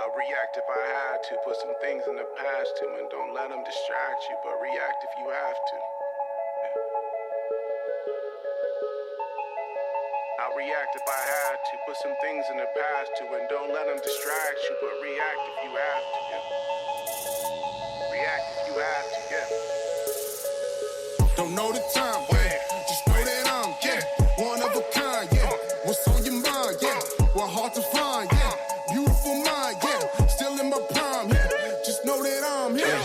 I'll react if I had to. Put some things in the past too, and don't let them distract you, but react if you have to. I'll react if I had to. Put some things in the past too, and don't let them distract you, but react if you have to. Yeah. React if you have to. Yeah. Don't know the time, yeah. Just know that I'm, yeah, one of a kind, yeah. What's on your mind, yeah. Well, hard to find, yeah. Beautiful mind, yeah. Still in my prime, yeah. Just know that I'm here.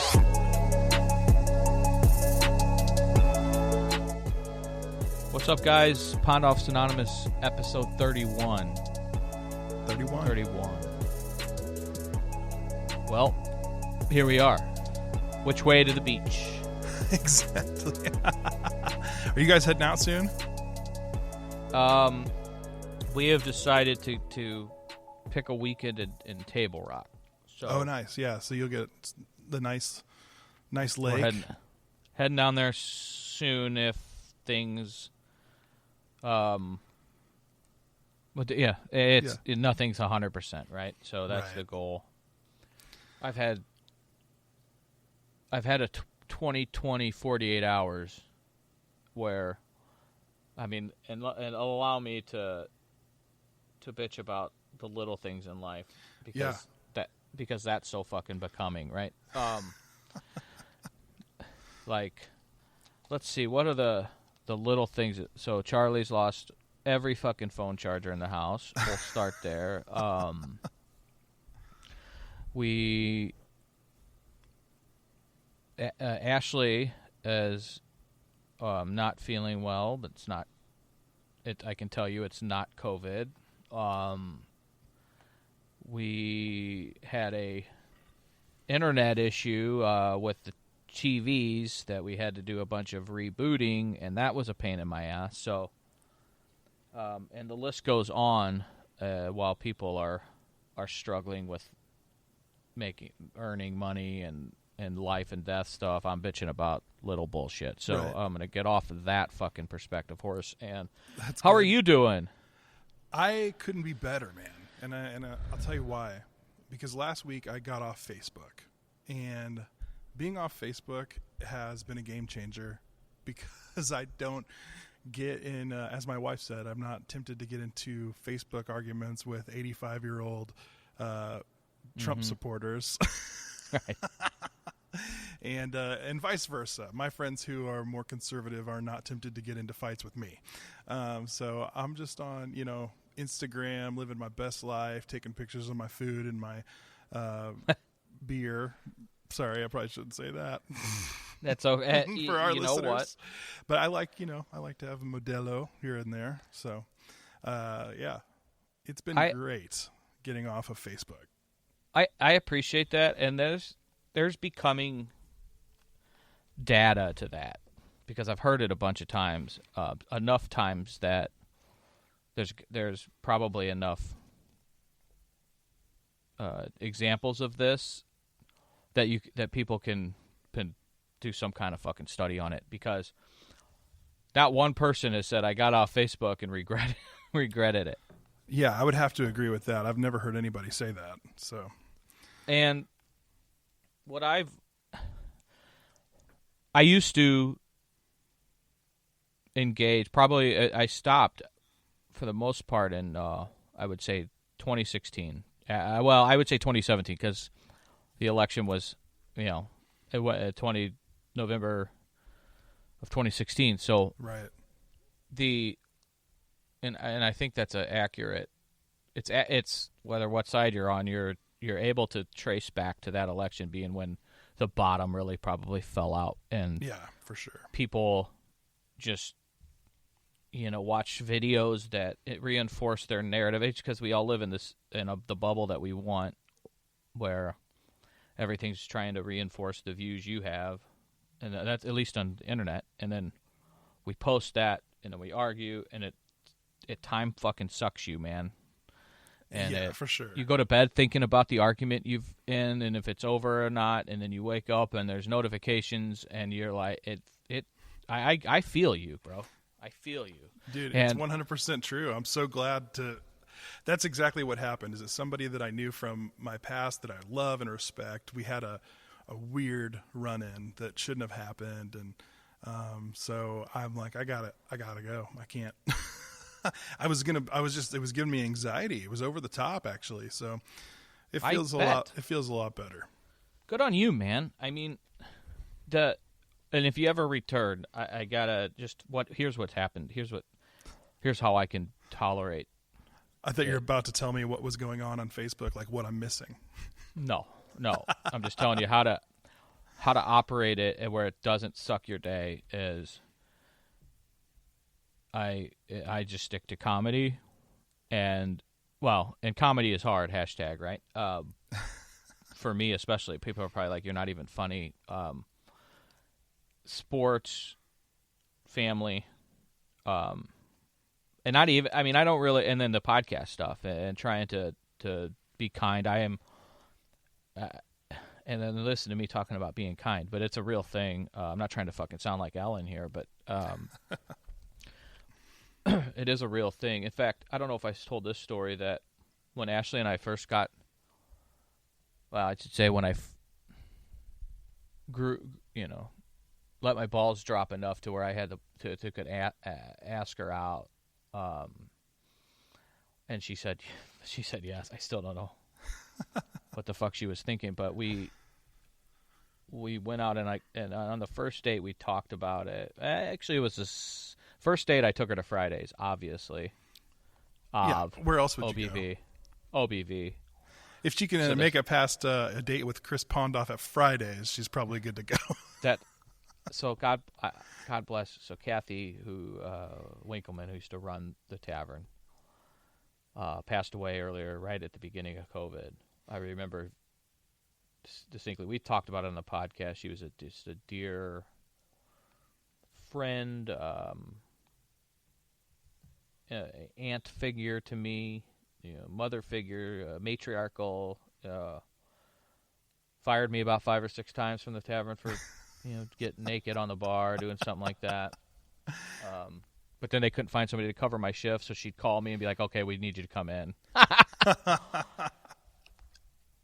What's up, guys? Pond Office Anonymous, episode 31. 31. Well, here we are. Which way to the beach? Exactly. Are you guys heading out soon? We have decided to pick a weekend in Table Rock. So oh, nice. Yeah, so you'll get the nice lake. We're heading down there soon if things... But yeah, nothing's 100%, right? So that's right. The goal. I've had a 20 48 hours where, I mean, and allow me to bitch about the little things in life because that's so fucking becoming, right? Like, let's see, what are the little things? So Charlie's lost every fucking phone charger in the house. We'll start there. Ashley is not feeling well, but it's not. I can tell you, it's not COVID. We had a internet issue with the TVs that we had to do a bunch of rebooting, and that was a pain in my ass. So, and the list goes on while people are struggling with earning money and life and death stuff. I'm bitching about little bullshit. So right. I'm gonna get off of that fucking perspective horse. And how are you doing? I couldn't be better, man. And I'll tell you why. Because last week I got off Facebook, and being off Facebook has been a game changer because I don't get in, as my wife said, I'm not tempted to get into Facebook arguments with 85-year-old Trump supporters. Right. And vice versa. My friends who are more conservative are not tempted to get into fights with me. So I'm just on, Instagram, living my best life, taking pictures of my food and my beer. Sorry, I probably shouldn't say that. That's okay. For our you listeners. Know what? But I like to have a Modelo here and there. So, yeah, it's been great getting off of Facebook. I appreciate that, and there's becoming data to that because I've heard it a bunch of times, enough times that there's probably enough examples of this that people can do some kind of fucking study on it, because that one person has said, I got off Facebook and regretted it. Yeah, I would have to agree with that. I've never heard anybody say that. So, and what I used to engage, probably I stopped for the most part in I would say 2016. Well, I would say 2017 because the election was, November of 2016. So right. And I think that's accurate. It's whether what side you're on, you're able to trace back to that election being when the bottom really probably fell out, and yeah, for sure, people just watch videos that it reinforce their narrative. It's because we all live in the bubble that we want, where everything's trying to reinforce the views you have, and that's at least on the internet. And then we post that, and then we argue, and it time fucking sucks you, man. And yeah, for sure. You go to bed thinking about the argument you've in, and if it's over or not, and then you wake up and there's notifications, and you're like, I feel you, bro. I feel you, dude. It's 100% true. I'm so glad to That's exactly what happened. Is it somebody that I knew from my past that I love and respect? We had a weird run-in that shouldn't have happened, and so I'm like, I gotta go. I can't. it was giving me anxiety. It was over the top, actually. So it feels a lot better. Good on you, man. I mean, and if you ever return, I gotta here's what's happened. Here's how I can tolerate. I thought you were about to tell me what was going on Facebook, like what I'm missing. No. I'm just telling you how to operate it and where it doesn't suck your day is I just stick to comedy, and comedy is hard, hashtag, right? For me especially, people are probably like, you're not even funny. Sports, family, and not even, I mean, I don't really, and then the podcast stuff and trying to be kind. I am, and then listen to me talking about being kind, but it's a real thing. I'm not trying to fucking sound like Ellen here, but it is a real thing. In fact, I don't know if I told this story that when Ashley and I first got, I should say when I grew, let my balls drop enough to where I had to could ask her out, and she said yes. I still don't know what the fuck she was thinking, but we went out and on the first date we talked about it. Actually, it was this first date I took her to Fridays, obviously. Where else would you go? OBV. If she can make it past a date with Chris Pondoff at Fridays, she's probably good to go. So God bless. So Kathy, Winkleman, who used to run the tavern, passed away earlier, right at the beginning of COVID. I remember distinctly. We talked about it on the podcast. She was just a dear friend, aunt figure to me, mother figure, matriarchal. Fired me about 5 or 6 times from the tavern for, getting naked on the bar, doing something like that. But then they couldn't find somebody to cover my shift, so she'd call me and be like, "Okay, we need you to come in."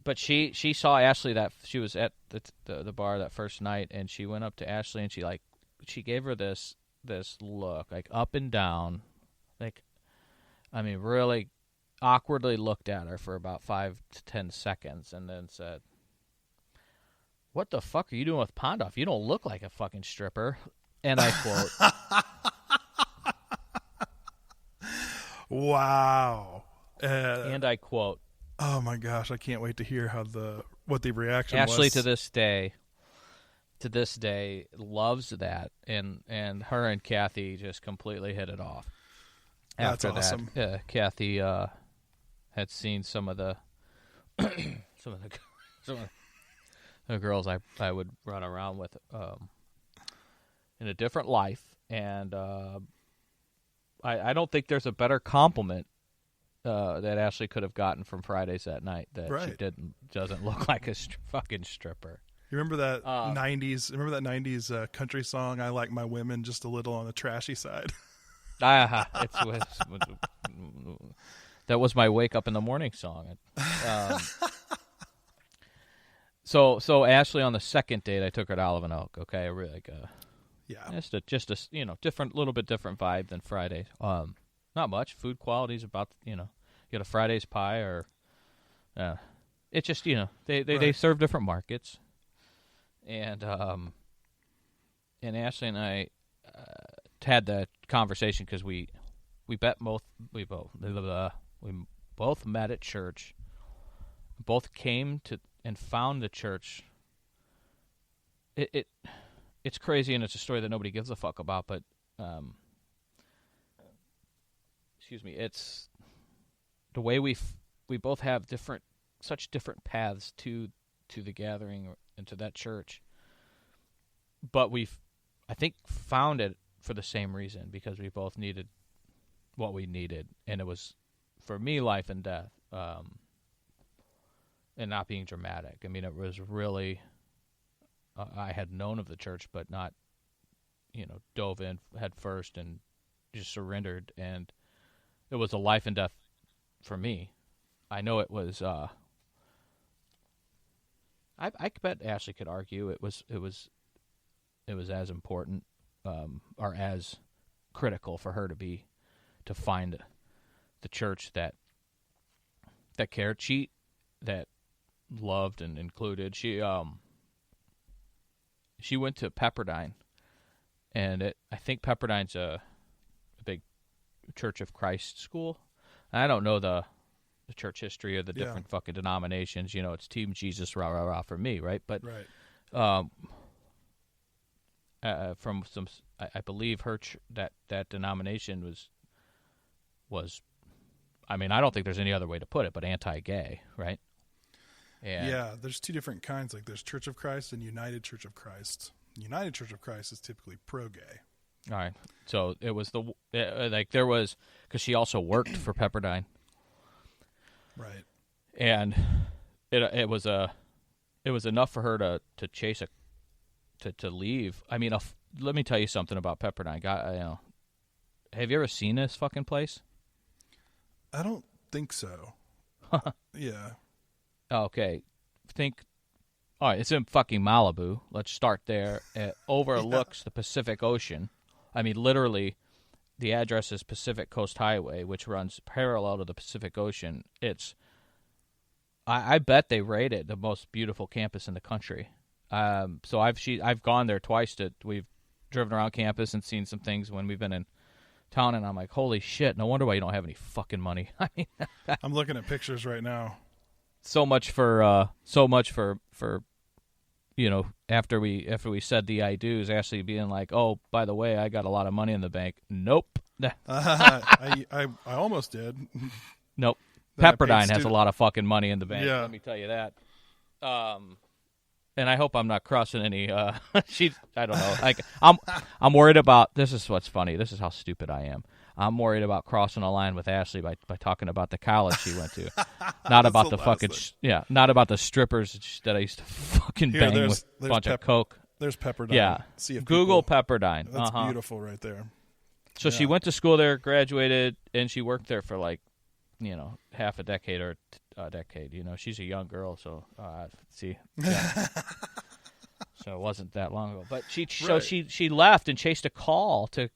But she saw Ashley that she was at the bar that first night, and she went up to Ashley and she gave her this look, like up and down, like, I mean, really awkwardly looked at her for about 5 to 10 seconds, and then said, "What the fuck are you doing with Pondoff? You don't look like a fucking stripper." And I quote. Wow. And I quote. Oh my gosh, I can't wait to hear what the reaction was. Ashley to this day loves that, and her and Kathy just completely hit it off. That's After awesome. that, Kathy had seen some of the girls I would run around with in a different life, and I don't think there's a better compliment that Ashley could have gotten from Fridays that night, that she doesn't look like a fucking stripper. You remember that 90s? Remember that 90s country song? I like my women just a little on the trashy side. That was my wake up in the morning song. So Ashley, on the second date, I took her to Olive and Oak. Okay, really like just a different, little bit different vibe than Friday. Not much. Food quality's about, you get a Friday's pie, or it's just, they serve different markets. And Ashley and I had that conversation because we both met at church. Both came to and found the church. It's crazy, and it's a story that nobody gives a fuck about, but excuse me, it's the way we both have such different paths to the gathering and to that church, but I think found it for the same reason, because we both needed what we needed, and it was, for me, life and death, and not being dramatic. I mean, it was really, I had known of the church, but not, dove in head first and just surrendered, and it was a life and death for me. I know it was. I bet Ashley could argue it was as important or as critical for her to find the church that cared, that loved and included. She went to Pepperdine, and I think Pepperdine's a big Church of Christ school. I don't know the church history of the different fucking denominations. You know, it's Team Jesus, rah rah rah for me, right? But from some, I believe that denomination was, I mean, I don't think there's any other way to put it, but anti-gay, right? And there's two different kinds. Like there's Church of Christ and United Church of Christ. United Church of Christ is typically pro-gay. All right, so it was there was, because she also worked for Pepperdine. Right. And it was enough for her to chase to leave. I mean, let me tell you something about Pepperdine. Have you ever seen this fucking place? I don't think so. Yeah. Okay. All right, it's in fucking Malibu. Let's start there. It overlooks the Pacific Ocean. I mean, literally, the address is Pacific Coast Highway, which runs parallel to the Pacific Ocean. I bet they rate it the most beautiful campus in the country. So I've gone there twice. We've driven around campus and seen some things when we've been in town, and I'm like, holy shit! No wonder why you don't have any fucking money. I mean, I'm looking at pictures right now. So much for you know, after we said the I do's, Ashley being like, oh, by the way, I got a lot of money in the bank. Nope. I almost did. Nope. Pepperdine has a lot of fucking money in the bank. Yeah. Let me tell you that. And I hope I'm not crossing any. I don't know. Like I'm worried about. This is what's funny. This is how stupid I am. I'm worried about crossing a line with Ashley by talking about the college she went to, not about the fucking not about the strippers that I used to fucking bang with a bunch of coke. There's Pepperdine. Yeah, see if Google Pepperdine. That's beautiful right there. So she went to school there, graduated, and she worked there for half a decade or a decade. You know, she's a young girl, so see. Yeah. So it wasn't that long ago, but she left and chased a call to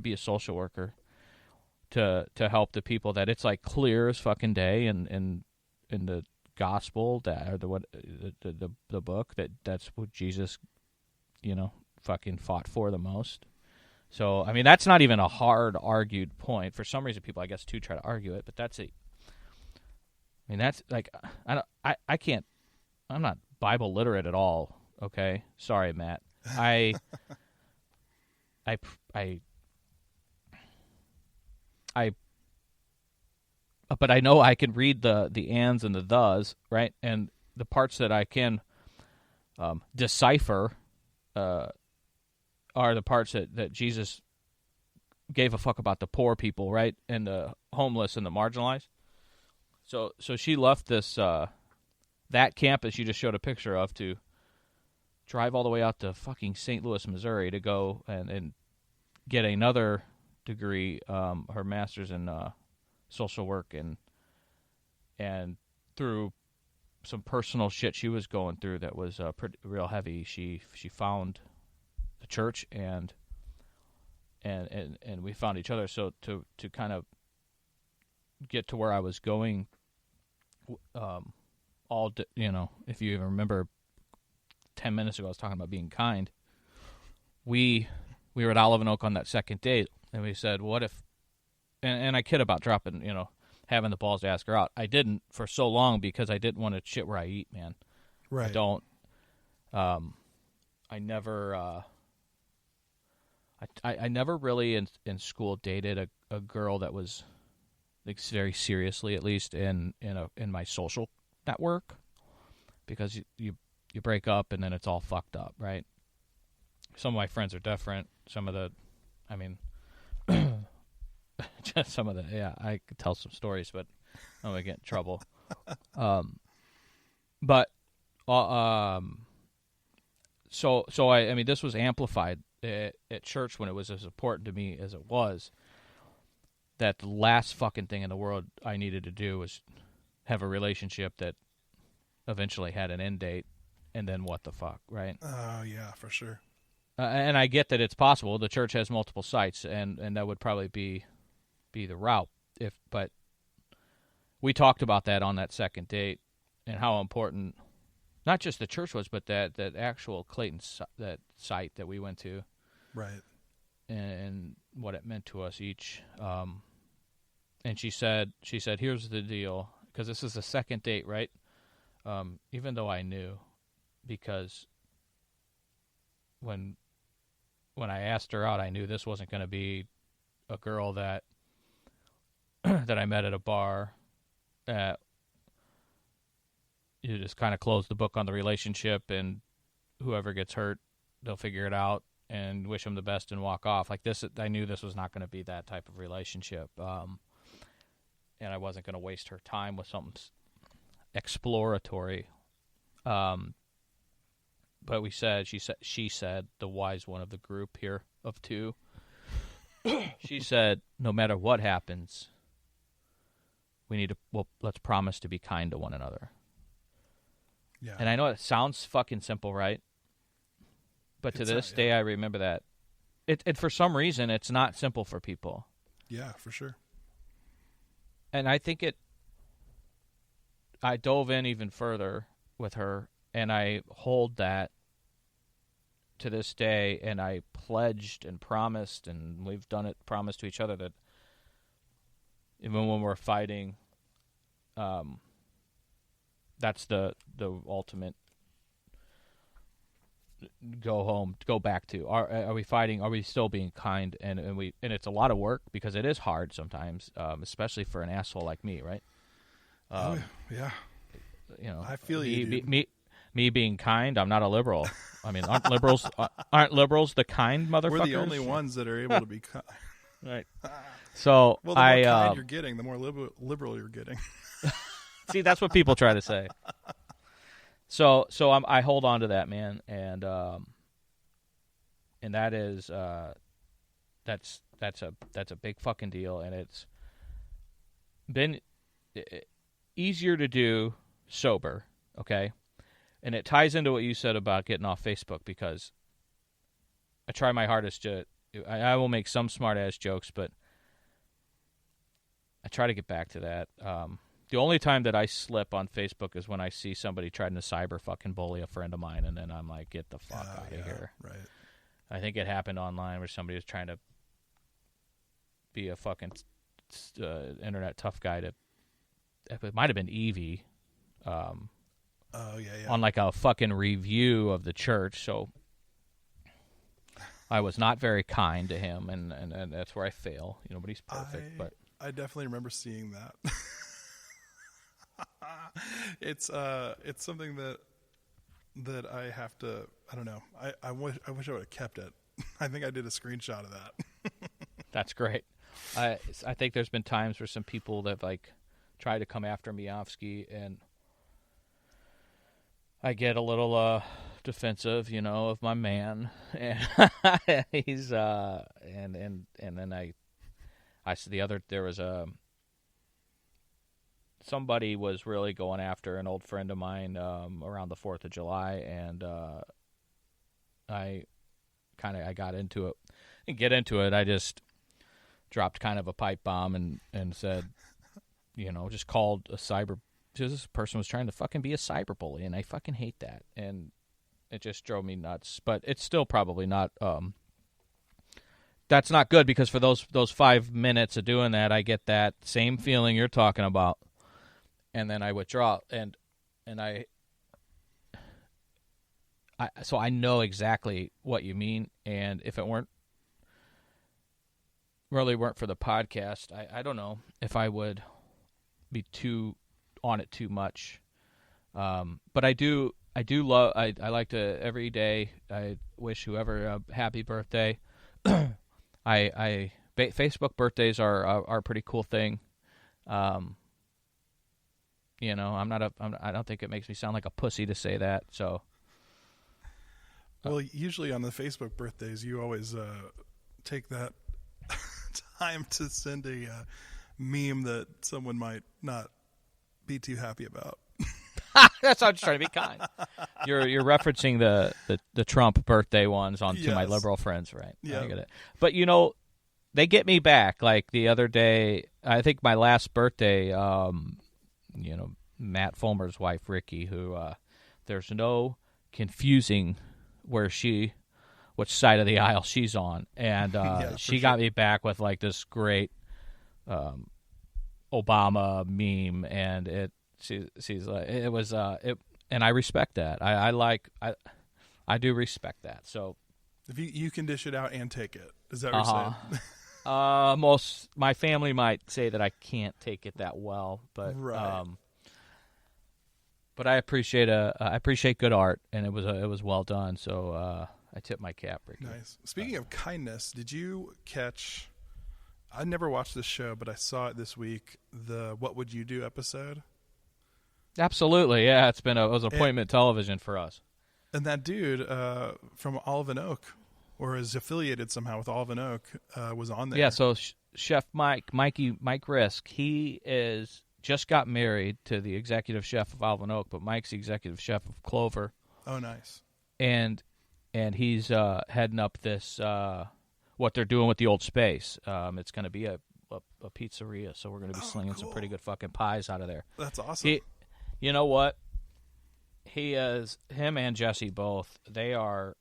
be a social worker, to help the people that it's like clear as fucking day in the gospel or the book that's what Jesus, fucking fought for the most. So I mean that's not even a hard argued point. For some reason, people I guess too try to argue it, but that's it. I mean that's like I can't. I'm not Bible literate at all. Okay, sorry, Matt. But I know I can read the ands and the thes, right? And the parts that I can decipher are the parts that Jesus gave a fuck about the poor people, right? And the homeless and the marginalized. So she left this that campus you just showed a picture of to drive all the way out to fucking St. Louis, Missouri to go and get another degree, her master's in social work, and through some personal shit she was going through that was real heavy, she found the church and we found each other. So to kind of get to where I was going, if you even remember 10 minutes ago I was talking about being kind. We were at Olive and Oak on that second date, and we said, what if, and I kid about dropping, having the balls to ask her out. I didn't for so long because I didn't want to shit where I eat, man. Right. I don't, I never, I never really in school dated a girl that was, like, very seriously, at least in my social network, because you break up and then it's all fucked up, right? Some of my friends are different. Some of the, just some of the, I could tell some stories, but I'm going to get in trouble. So I mean, this was amplified at church when it was as important to me as it was. that the last fucking thing in the world I needed to do was have a relationship that eventually had an end date, and then what the fuck, right? Oh, yeah, for sure. And I get that it's possible. The church has multiple sites, and that would probably be the route. But we talked about that on that second date and how important not just the church was, but that actual Clayton that site that we went to, right? And what it meant to us each. And she said, here's the deal, because this is the second date, right? Even though I knew, because when I asked her out, I knew this wasn't going to be a girl that that I met at a bar that you just kind of close the book on the relationship, and whoever gets hurt, they'll figure it out and wish them the best and walk off. Like this, I knew this was not going to be that type of relationship, and I wasn't going to waste her time with something exploratory. But she said, the wise one of the group here of two, she said, no matter what happens, let's promise to be kind to one another. Yeah. And I know it sounds fucking simple, right? But to this day, I remember that. It for some reason, it's not simple for people. Yeah, for sure. And I think I dove in even further with her, and I hold that to this day, and I pledged and promised, and we've done it, promised to each other that even when we're fighting, that's the ultimate go back to. Are we fighting? Are we still being kind? And it's a lot of work, because it is hard sometimes, especially for an asshole like me, right? Yeah. You know, I feel you. Me being kind, I'm not a liberal. I mean, aren't liberals the kind motherfuckers? We're the only ones that are able to be kind. Right. So well, the more kind you're getting, the more liberal you're getting. See, that's what people try to say. So I hold on to that, man, and that is that's a big fucking deal, and it's been easier to do sober, okay? And it ties into what you said about getting off Facebook, because I try my hardest I will make some smart-ass jokes, but I try to get back to that. The only time that I slip on Facebook is when I see somebody trying to cyber fucking bully a friend of mine, and then I'm like, get the fuck out of here. Right. I think it happened online where somebody was trying to be a fucking internet tough guy it might have been Evie. On like a fucking review of the church, so I was not very kind to him, and that's where I fail. You know, but he's perfect. But I definitely remember seeing that. It's something that I have to. I don't know. I wish I would have kept it. I think I did a screenshot of that. That's great. I think there's been times where some people that like try to come after Miofsky, and I get a little defensive, you know, of my man, and he's and then I see there was somebody was really going after an old friend of mine around the 4th of July, and I got into it. And get into it, I just dropped kind of a pipe bomb and said, you know, just called a cyber. This person was trying to fucking be a cyberbully, and I fucking hate that, and it just drove me nuts. But it's still probably not. That's not good, because for those 5 minutes of doing that, I get that same feeling you're talking about, and then I withdraw, and so I know exactly what you mean, and if it weren't for the podcast, I don't know if I would be too on it too much. But I do love, I like to, every day, I wish whoever a happy birthday. Facebook birthdays are a pretty cool thing. You know, I don't think it makes me sound like a pussy to say that. So, well, usually on the Facebook birthdays, you always take that time to send a meme that someone might not be too happy about. That's how I'm just trying to be kind. You're referencing the Trump birthday ones onto my liberal friends, right? Yeah. I get it. But they get me back. Like the other day, I think my last birthday. Matt Fulmer's wife, Ricky, who there's no confusing which side of the aisle she's on, and she got me back with like this great Obama meme, and she's like it was and I respect that. I do respect that. So if you can dish it out and take it, is that what you're saying? My family might say that I can't take it that well, but right. But I appreciate good art, and it was well done. So I tip my cap, Ricky. Nice. Speaking of kindness, did you catch? I never watched this show, but I saw it this week. The "What Would You Do" episode. Absolutely, yeah. It was appointment television for us. And that dude from Olive Oak, or is affiliated somehow with Olive Oak, was on there. Yeah. So Chef Mike Risk, he is just got married to the executive chef of Olive Oak, but Mike's the executive chef of Clover. Oh, nice. And he's heading up this what they're doing with the old space. It's going to be a pizzeria, so we're going to be slinging some pretty good fucking pies out of there. That's awesome. You know what? Him and Jesse both. They are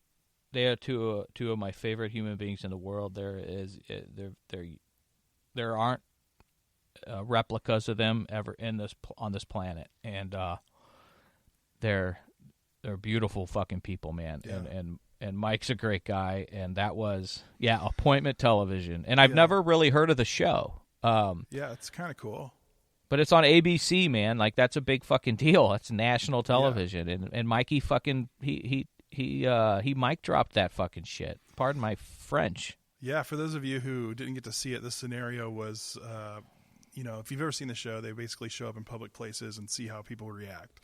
two of my favorite human beings in the world. There aren't replicas of them ever on this planet, and they're beautiful fucking people, man. Yeah. And Mike's a great guy, and that was appointment television. And I've never really heard of the show. It's kind of cool. But it's on ABC, man. Like, that's a big fucking deal. That's national television. Yeah. And Mikey fucking he mic dropped that fucking shit. Pardon my French. Yeah, for those of you who didn't get to see it, this scenario was if you've ever seen the show, they basically show up in public places and see how people react.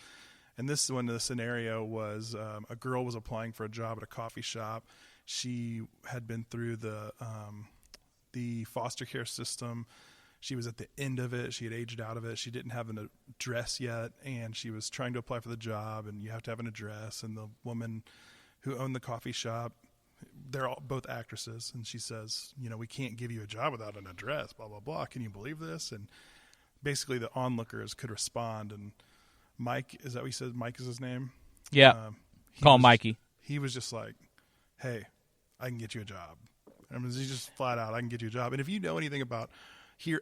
And this one, the scenario was a girl was applying for a job at a coffee shop. She had been through the foster care system. She was at the end of it. She had aged out of it. She didn't have an address yet, and she was trying to apply for the job, and you have to have an address. And the woman who owned the coffee shop, they're both actresses, and she says, we can't give you a job without an address, blah, blah, blah. Can you believe this? And basically the onlookers could respond, and Mike, is that what he said? Mike is his name? Yeah. Call him Mikey. He was just like, hey, I can get you a job. I mean, he's just flat out, I can get you a job. And if you know anything about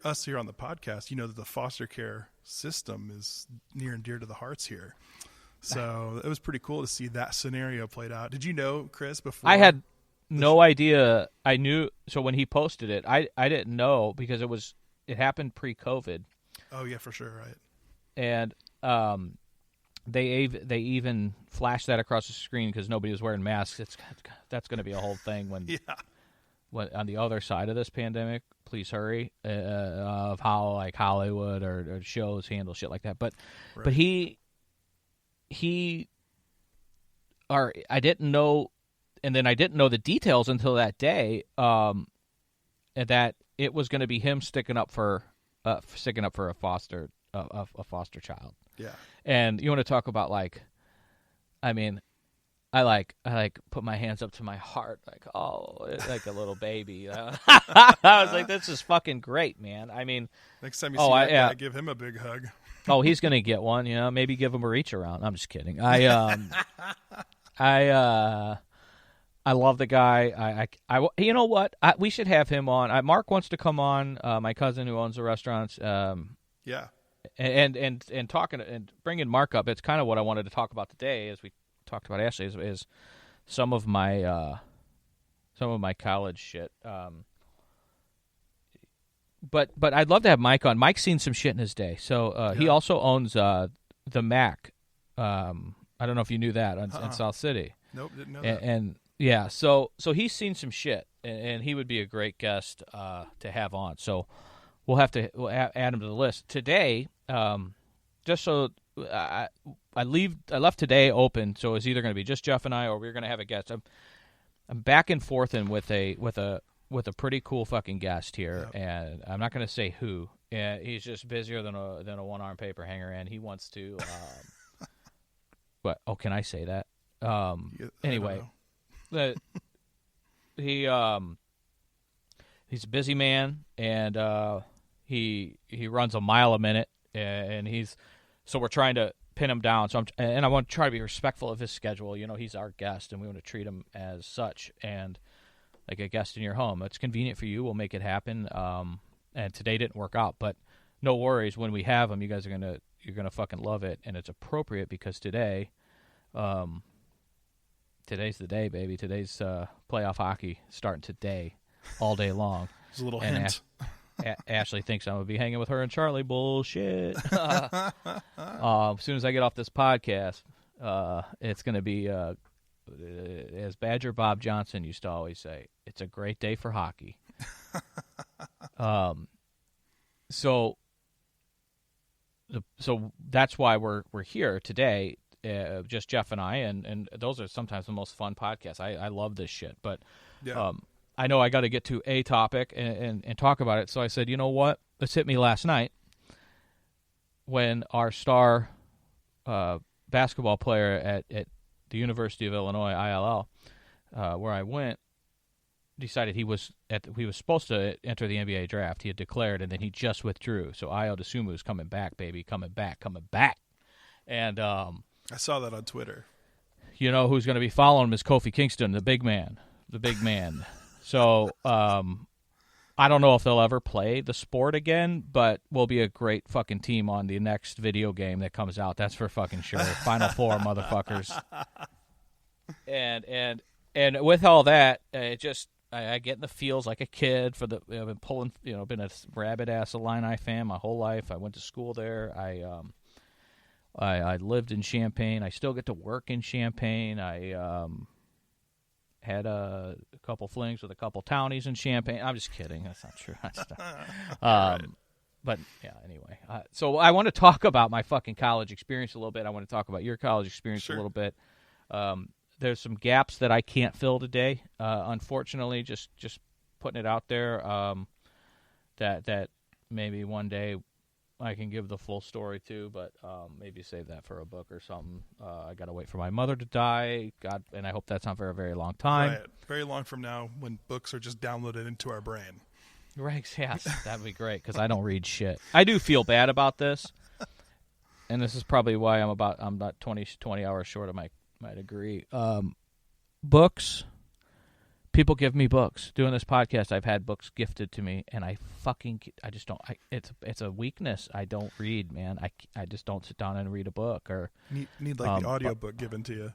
us here on the podcast, you know that the foster care system is near and dear to the hearts here. So it was pretty cool to see that scenario played out. Did you know, Chris, before? I had no idea. I knew. So when he posted it, I didn't know because it happened pre-COVID. Oh yeah, for sure, right. And they even flashed that across the screen because nobody was wearing masks. That's going to be a whole thing when on the other side of this pandemic. Please hurry of how like Hollywood or shows handle shit like that. But I didn't know, and then I didn't know the details until that day. That it was going to be him sticking up for a foster child. Yeah. And you want to talk about like, I mean, I like put my hands up to my heart like, oh, like a little baby. I was like, this is fucking great, man. I mean, next time you see that guy, give him a big hug. Oh, he's gonna get one. Maybe give him a reach around. I'm just kidding. I love the guy. I you know what? We should have him on. Mark wants to come on. My cousin who owns the restaurants. Yeah. And talking and bringing Mark up. It's kind of what I wanted to talk about today, as we talked about Ashley, is some of my college shit. But I'd love to have Mike on. Mike's seen some shit in his day. So he also owns the Mac. I don't know if you knew that in South City. Nope, didn't know that. And yeah, so he's seen some shit, and he would be a great guest to have on. So we'll add him to the list today. Just so I left today open, so it's either going to be just Jeff and I, or we're going to have a guest. I'm back and forth with a with a pretty cool fucking guest here, and I'm not going to say who. He's just busier than a one-arm paper hanger, and he wants to. But can I say that? Anyway, he's a busy man, and he runs a mile a minute, and so we're trying to pin him down. So I want to try to be respectful of his schedule. You know, he's our guest, and we want to treat him as such, and like a guest in your home. It's convenient for you. We'll make it happen. And today didn't work out, but no worries. When we have him, you guys you're gonna fucking love it, and it's appropriate because today's the day, baby. Today's playoff hockey starting today, all day long. There's a little hint. Ashley thinks I'm gonna be hanging with her and Charlie. Bullshit. As soon as I get off this podcast, it's gonna be as Badger Bob Johnson used to always say, it's a great day for hockey. So that's why we're here today, just Jeff and I, and those are sometimes the most fun podcasts. I love this shit, but I know I got to get to a topic and talk about it. So I said, you know what? This hit me last night when our star basketball player at the University of Illinois, ILL, where I went, decided he was supposed to enter the NBA draft. He had declared, and then he just withdrew. So Ayo Dosunmu is coming back, baby, coming back. And I saw that on Twitter. You know who's going to be following him is Kofi Kingston, the big man. So I don't know if they'll ever play the sport again, but we'll be a great fucking team on the next video game that comes out. That's for fucking sure. Final Four, motherfuckers. And with all that, I get in the feels like a kid. I've been pulling, been a rabid ass Illini fan my whole life. I went to school there. I lived in Champaign. I still get to work in Champaign. I had a couple flings with a couple townies in Champaign. I'm just kidding. That's not true. But yeah, anyway. So I want to talk about my fucking college experience a little bit. I want to talk about your college experience a little bit. There's some gaps that I can't fill today. Unfortunately, just putting it out there. That maybe one day I can give the full story too, but maybe save that for a book or something. I gotta wait for my mother to die. God, and I hope that's not for a very long time. Right. Very long from now, when books are just downloaded into our brain. Right? Yes, that'd be great because I don't read shit. I do feel bad about this, and this is probably why I'm about 20 hours short of my degree. Books. People give me books. Doing this podcast, I've had books gifted to me, and I just don't. It's a weakness. I don't read, man. I just don't sit down and read a book or need like the audiobook given to you.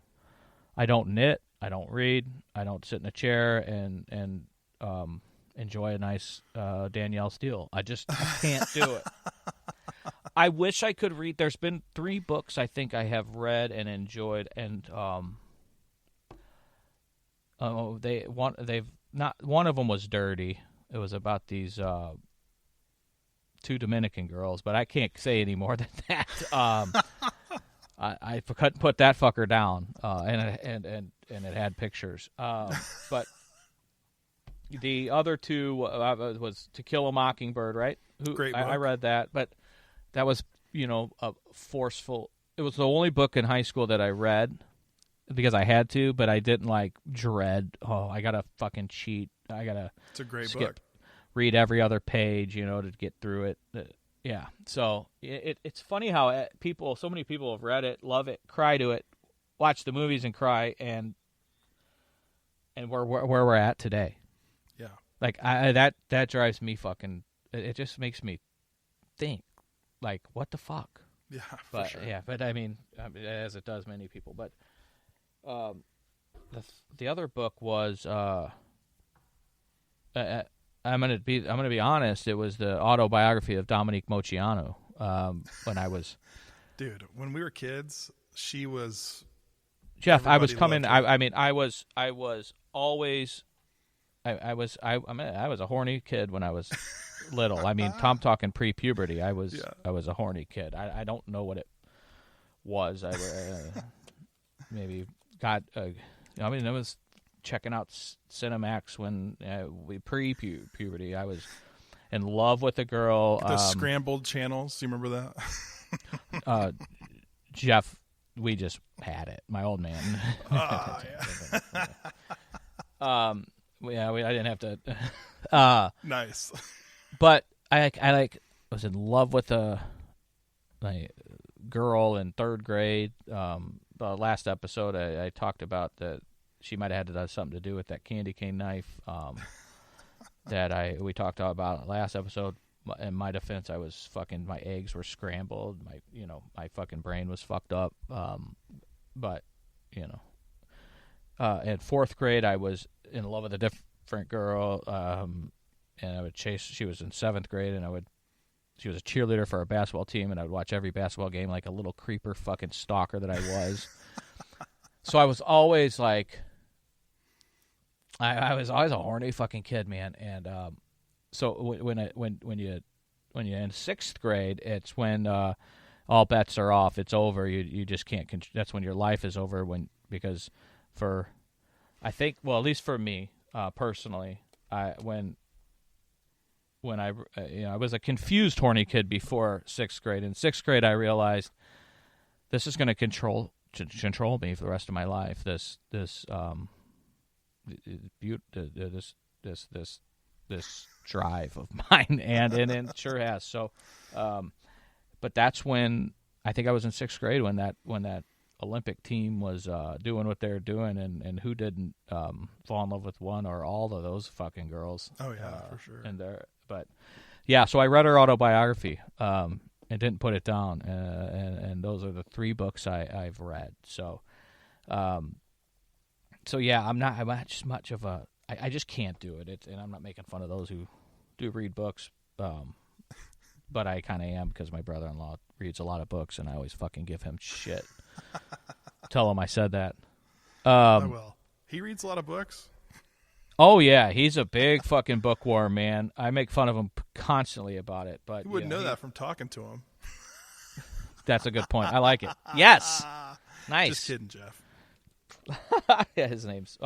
I don't knit. I don't read. I don't sit in a chair and enjoy a nice Danielle Steele. I can't do it. I wish I could read. There's been 3 books I think I have read and enjoyed, and one of them was dirty. It was about these 2 Dominican girls, but I can't say any more than that. I couldn't put that fucker down, and it had pictures. But the other 2 was To Kill a Mockingbird, right? Great book. I read that, but that was a forceful. It was the only book in high school that I read because I had to, but I didn't dread. Oh, I gotta fucking cheat. I gotta. It's a great book. Read every other page, to get through it. Yeah. So it's funny how so many people have read it, love it, cry to it, watch the movies and cry, and where we're at today. Yeah. Like that drives me fucking. It just makes me think, what the fuck. Yeah. But for sure. yeah, but I mean, as it does many people, but. The other book was I'm gonna be honest. It was the autobiography of Dominique Moceanu. When I was, dude, when we were kids, she was. Jeff, I was coming. I was always. I was a horny kid when I was little. I mean, Tom talking pre-puberty. I was a horny kid. I don't know what it was. I maybe. It was checking out Cinemax when we pre-puberty. I was in love with a girl. The scrambled channels. Do you remember that? Jeff, we just had it. My old man. Yeah. I didn't have to. Nice. But I was in love with a girl in third grade. The last episode I talked about that she might have had something to do with that candy cane knife that we talked about last episode. In my defense, my eggs were scrambled. My fucking brain was fucked up. But in fourth grade, I was in love with a different girl. And I would chase. She was in seventh grade, and she was a cheerleader for our basketball team, and I would watch every basketball game like a little creeper fucking stalker that I was. So I was always like, I was always a horny fucking kid, man. And so when you're in sixth grade, it's when all bets are off. It's over. You just can't. That's when your life is over. Because I think, well, at least for me personally, when I was a confused horny kid before sixth grade. In sixth grade, I realized this is going to control me for the rest of my life. This drive of mine, and it sure has. So, but that's when I think I was in sixth grade when that Olympic team was doing what they were doing, and who didn't fall in love with one or all of those fucking girls? Oh yeah, for sure. But yeah, so I read her autobiography and didn't put it down, and those are the 3 books I've read. So, yeah, I'm not just much of a. I just can't do it. And I'm not making fun of those who do read books, but I kind of am because my brother-in-law reads a lot of books, and I always fucking give him shit. Tell him I said that. I will. He reads a lot of books. Oh yeah, he's a big fucking bookworm, man. I make fun of him constantly about it, but you wouldn't know that from talking to him. That's a good point. I like it. Yes, nice. Just kidding, Jeff. Yeah, his name's.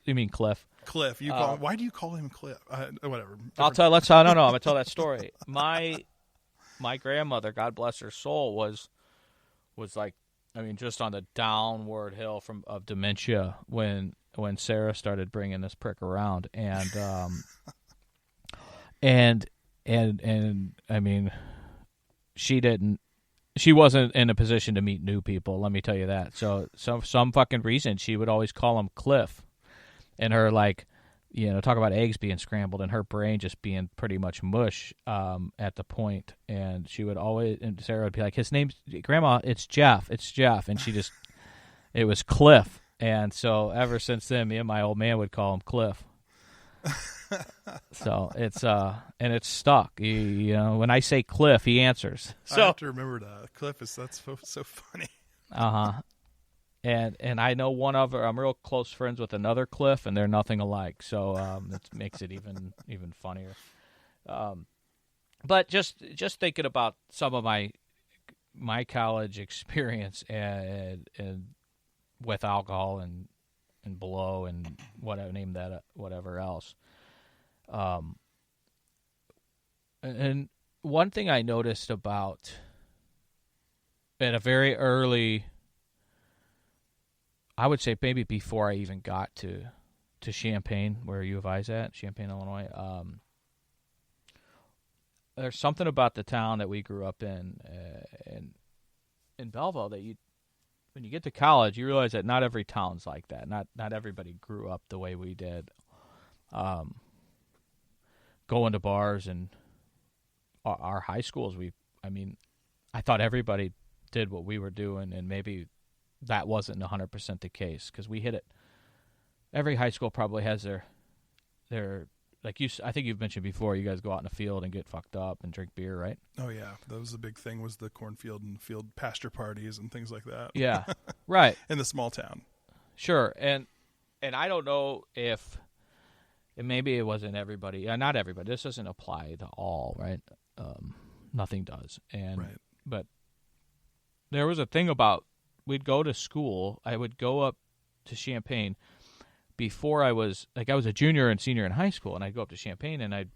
You mean Cliff? Cliff. You call. Why do you call him Cliff? Whatever. I'll tell. No. I'm gonna tell that story. My grandmother, God bless her soul, was like, just on the downward hill of dementia when Sarah started bringing this prick around, and she wasn't in a position to meet new people, let me tell you that. So some fucking reason she would always call him Cliff, and her talk about eggs being scrambled and her brain just being pretty much mush at the point, and Sarah would be like, his name's Grandma, it's Jeff, and it was Cliff. And so ever since then, me and my old man would call him Cliff. So it's stuck. When I say Cliff, he answers. So I have to remember that. Cliff that's so funny. And I know I'm real close friends with another Cliff, and they're nothing alike. So that makes it even funnier. But just thinking about some of my college experience and with alcohol and blow and whatever else. And one thing I noticed about at a very early, I would say maybe before I even got to Champaign, where U of I's at, Champaign, Illinois, there's something about the town that we grew up in Belleville that when you get to college, you realize that not every town's like that. Not everybody grew up the way we did. Going to bars and our high schools, I thought everybody did what we were doing, and maybe that wasn't 100% the case because we hit it. Every high school probably has their like I think you've mentioned before, you guys go out in the field and get fucked up and drink beer, right? Oh yeah, that was the big thing, was the cornfield and field pasture parties and things like that. Yeah, right. In the small town. Sure, and I don't know if maybe it wasn't everybody. Not everybody. This doesn't apply to all, right? Nothing does. Right. But there was a thing about we'd go to school. I would go up to Champaign, before I was a junior and senior in high school, and I'd go up to Champaign and I'd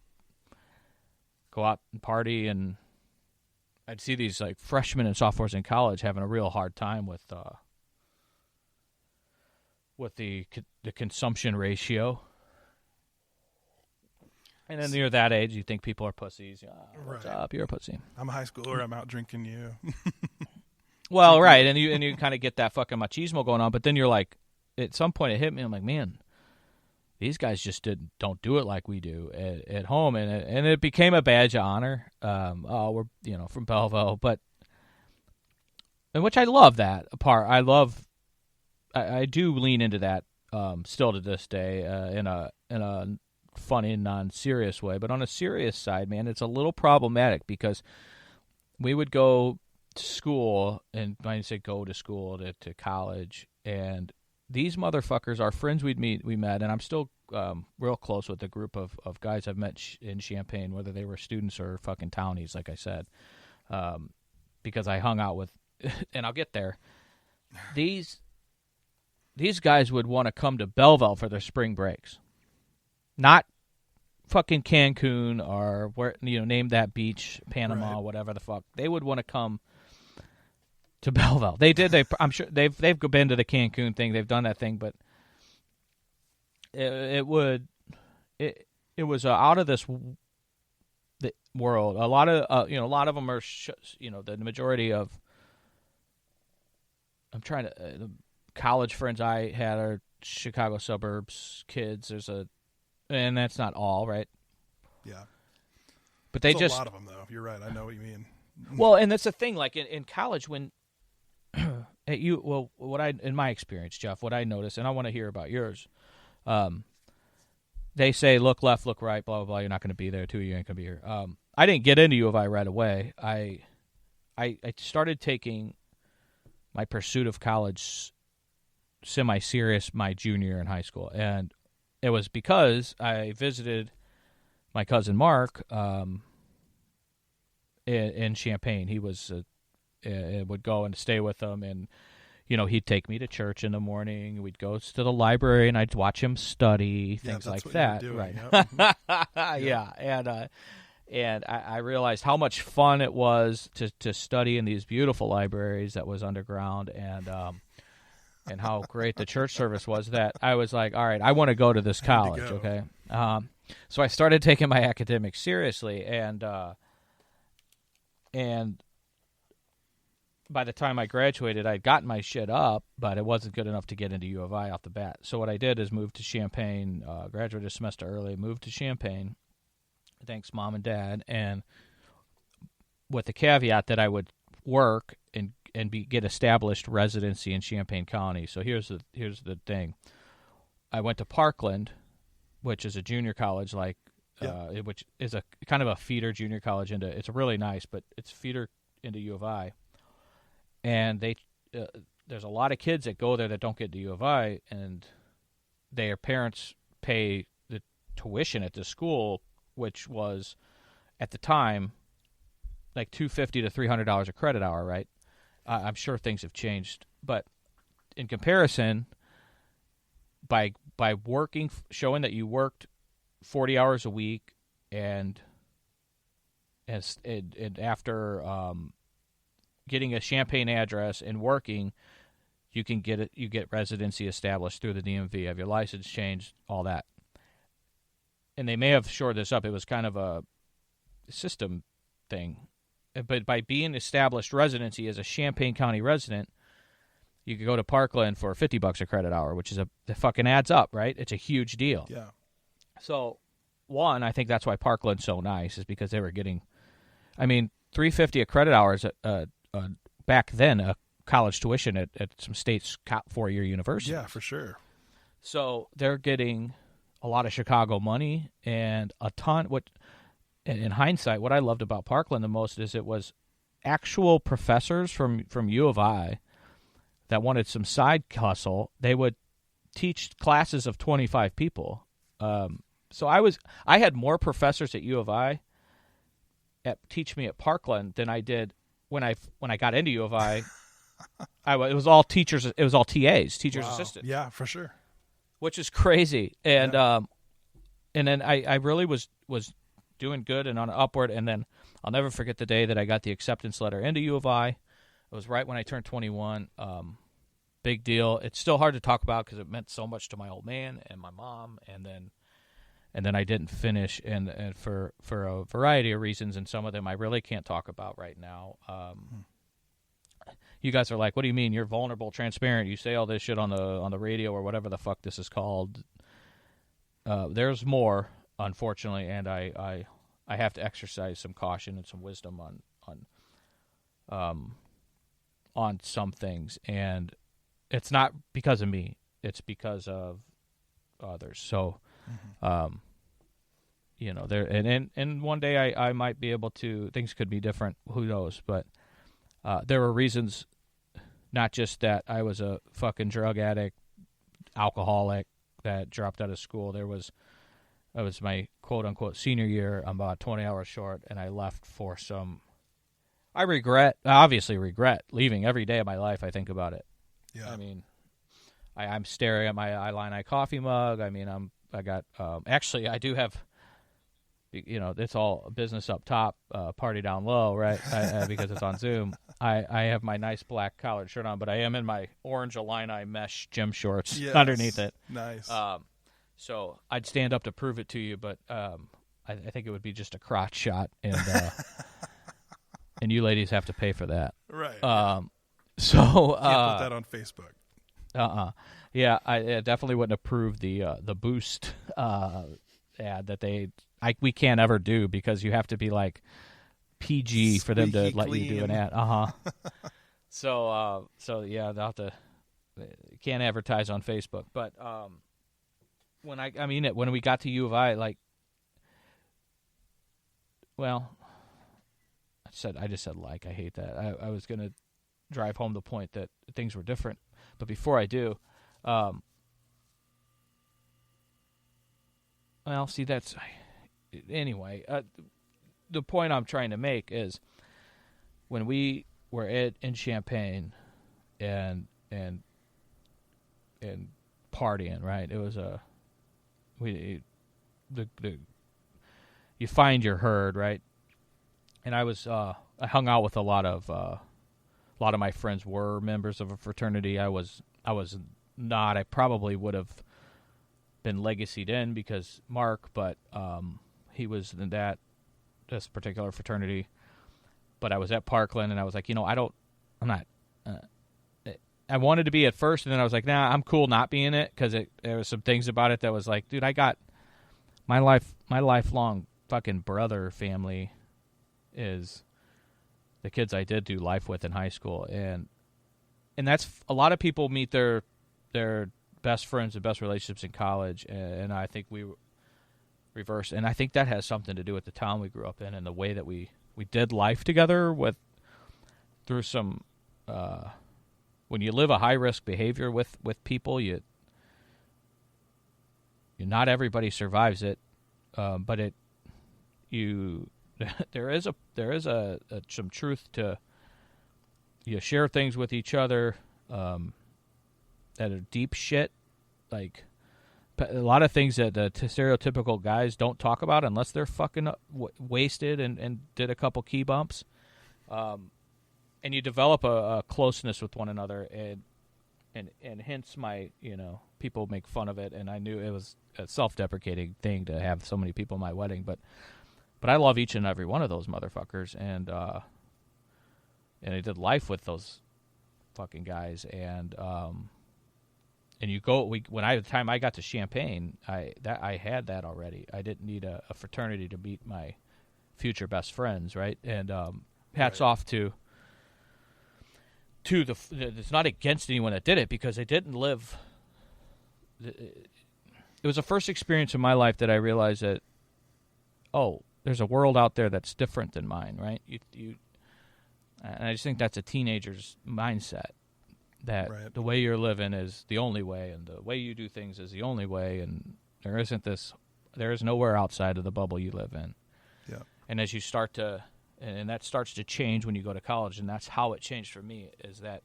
go out and party, and I'd see these like freshmen and sophomores in college having a real hard time with the consumption ratio. And then near that age, you think people are pussies. What's up? You're a pussy. I'm a high schooler. I'm out drinking you. Well, right, and you kind of get that fucking machismo going on, but then you're like, at some point it hit me. I'm like, man, these guys just don't do it like we do at home, and it became a badge of honor. We're from Belleville, and which I love that part. I do lean into that still to this day in a funny, non-serious way. But on a serious side, man, it's a little problematic because we would go to school, and when I say go to school, to college, and these motherfuckers are friends we met, and I'm still real close with a group of guys I've met in Champaign, whether they were students or fucking townies, like I said, because I hung out with, and I'll get there. These guys would want to come to Belleville for their spring breaks. Not fucking Cancun or where name that beach, Panama, right. Whatever the fuck. They would want to come to Belleville. They did. I'm sure they've been to the Cancun thing. They've done that thing, but it was out of this world. A lot of them are the majority of. I'm trying to the college friends I had are Chicago suburbs kids. And that's not all, right? Yeah. But they a lot of them, though. You're right. I know what you mean. Well, and that's the thing. Like in college, when in my experience, Jeff, what I noticed, and I want to hear about yours. They say look left, look right, blah blah blah. You're not going to be there too. You ain't going to be here. I didn't get into U of I right away. I started taking my pursuit of college semi-serious my junior year in high school, and it was because I visited my cousin Mark in Champaign. He would go and stay with him, and he'd take me to church in the morning. We'd go to the library, and I'd watch him study, things like that. Right? Yep. Yeah, and I realized how much fun it was to study in these beautiful libraries that was underground, and how great the church service was, that I was like, all right, I want to go to this college, okay? So I started taking my academics seriously, and by the time I graduated, I'd gotten my shit up, but it wasn't good enough to get into U of I off the bat. So what I did is moved to Champaign, graduated a semester early, moved to Champaign, thanks Mom and Dad, and with the caveat that I would work and get established residency in Champaign County. So here's the thing. I went to Parkland, which is a junior college, which is a kind of a feeder junior college into. It's really nice, but it's feeder into U of I. And there's a lot of kids that go there that don't get to U of I, and their parents pay the tuition at the school, which was at the time like $250 to $300 a credit hour, right? I'm sure things have changed, but in comparison, by working, showing that you worked 40 hours a week, and after getting a Champaign address and working, you get residency established through the DMV, have your license changed, all that. And they may have shored this up. It was kind of a system thing. But by being established residency as a Champaign County resident, you could go to Parkland for $50 a credit hour, which is that fucking adds up, right? It's a huge deal. Yeah. So, one, I think that's why Parkland's so nice, is because they were getting, $350 a credit hour is back then a college tuition at some states' 4-year universities. Yeah, for sure. So they're getting a lot of Chicago money and a ton. In hindsight, what I loved about Parkland the most is it was actual professors from U of I that wanted some side hustle. They would teach classes of 25 people. So I had more professors at U of I teach me at Parkland than I did when I got into U of I. It was all teachers. It was all TAs, teachers assistants. Yeah, for sure. which is crazy. And then I really was doing good and on upward. And then I'll never forget the day that I got the acceptance letter into U of I. It was right when I turned 21. Big deal. It's still hard to talk about because it meant so much to my old man and my mom. And then I didn't finish, and for a variety of reasons, and some of them I really can't talk about right now. You guys are like, what do you mean? You're vulnerable, transparent. You say all this shit on the radio or whatever the fuck this is called. There's more, unfortunately, and I have to exercise some caution and some wisdom on some things, and it's not because of me. It's because of others. So, there and one day I might be able to. Things could be different. Who knows? But there were reasons, not just that I was a fucking drug addict, alcoholic that dropped out of school. It was my quote unquote senior year. I'm about 20 hours short, and I left for some. I obviously regret leaving every day of my life. I think about it. Yeah. I mean, I'm staring at my Illini coffee mug. I mean, actually, I do have, it's all business up top, party down low, right? Because it's on Zoom. I have my nice black collared shirt on, but I am in my orange Illini mesh gym shorts underneath it. Nice. So I'd stand up to prove it to you, but I think it would be just a crotch shot, and and you ladies have to pay for that. Right. So can't put that on Facebook. Yeah, I definitely wouldn't approve the boost ad that we can't ever do, because you have to be like PG for them to let you do an ad. So yeah, they'll have to. Can't advertise on Facebook, but when we got to U of I, I just said I hate that. I was gonna drive home the point that things were different, but before I do, that's anyway. The point I'm trying to make is when we were in Champaign and partying, right? It was you find your herd, right? And I hung out with a lot of my friends were members of a fraternity. I was not. I probably would have been legacied in because Mark, but he was in this particular fraternity. But I was at Parkland, and I was like, I'm not. I wanted to be at first, and then I was like, nah, I'm cool not being it, because there was some things about it that was like, dude, I got my lifelong fucking brother family is the kids I did do life with in high school, and that's a lot of people meet their best friends and best relationships in college, and I think we reversed, and I think that has something to do with the town we grew up in and the way that we did life together through some when you live a high risk behavior with people, not everybody survives it, but there is some truth to you share things with each other that are deep shit, like a lot of things that the stereotypical guys don't talk about unless they're fucking wasted and did a couple key bumps, and you develop a closeness with one another, and hence my people make fun of it, and I knew it was a self-deprecating thing to have so many people at my wedding, but I love each and every one of those motherfuckers, and I did life with those fucking guys, and you go. The time I got to Champaign, I had that already. I didn't need a fraternity to meet my future best friends, right? And hats off to it's not against anyone that did it, because they didn't live. It was the first experience in my life that I realized that, there's a world out there that's different than mine, right? And I just think that's a teenager's mindset, that the way you're living is the only way, and the way you do things is the only way, and there is nowhere outside of the bubble you live in. Yeah. And as you start to, and that starts to change when you go to college, and that's how it changed for me, is that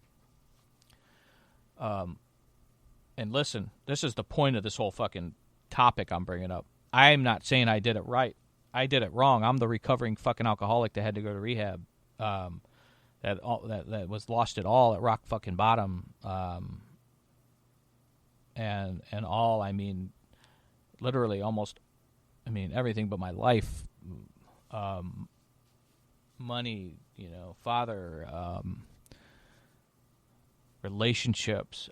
and listen, this is the point of this whole fucking topic I'm bringing up. I'm not saying I did it right. I did it wrong. I'm the recovering fucking alcoholic that had to go to rehab. That was lost it all at rock fucking bottom. And all, I mean, literally almost, I mean, everything but my life, money, father, relationships,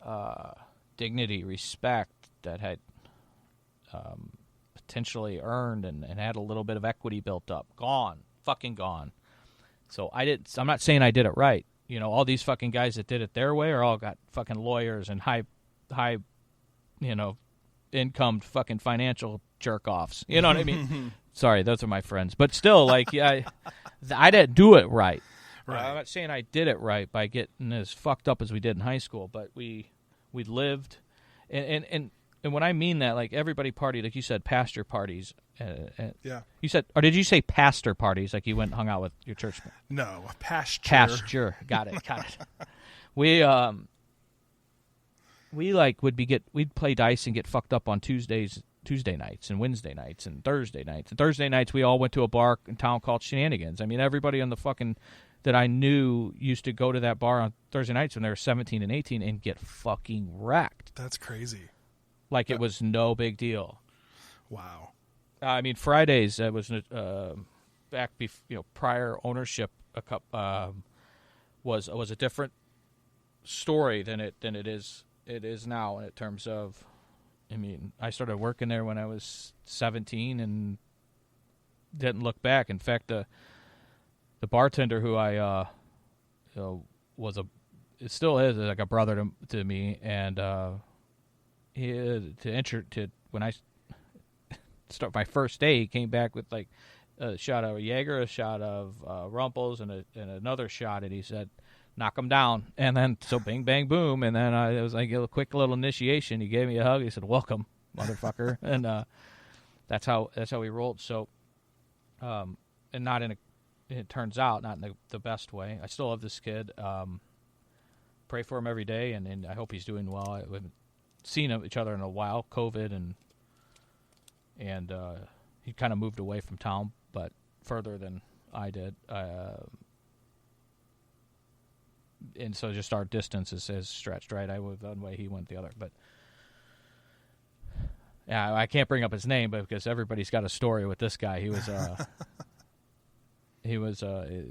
dignity, respect that had potentially earned and had a little bit of equity built up. Gone. Fucking gone. So I'm not saying I did it right. All these fucking guys that did it their way are all got fucking lawyers and high, income fucking financial jerk-offs. You know what I mean? Sorry, those are my friends. But still, like, I didn't do it right. Right. I'm not saying I did it right by getting as fucked up as we did in high school, but we lived. And when I mean that, like, everybody partied, like you said, pastor parties. Yeah. You said, or did you say pastor parties, like you went and hung out with your church? No, a pasture. Pasture. Got it. We'd play dice and get fucked up on Tuesday nights and Wednesday nights and Thursday nights. And Thursday nights we all went to a bar in town called Shenanigans. I mean, everybody on the fucking that I knew used to go to that bar on Thursday nights when they were 17 and 18 and get fucking wrecked. That's crazy. Like it was no big deal. Wow. I mean, Fridays was back prior ownership was a different story than it is now in terms of. I mean, I started working there when I was 17 and didn't look back. In fact, the bartender who I it still is like a brother to me, and when I start my first day, he came back with like a shot of Jaeger, a shot of Rumpels, and another shot, and he said, "Knock him down." And then so bing bang boom, and then it was like a quick little initiation. He gave me a hug. He said, "Welcome, motherfucker," and that's how we rolled. So, and not in a. It turns out not in the best way. I still love this kid. Pray for him every day, and I hope he's doing well. We haven't seen each other in a while, COVID, and he kind of moved away from town, but further than I did. And so just our distance is stretched, right? I went one way, he went the other. But yeah, I can't bring up his name, but because everybody's got a story with this guy. He was he was a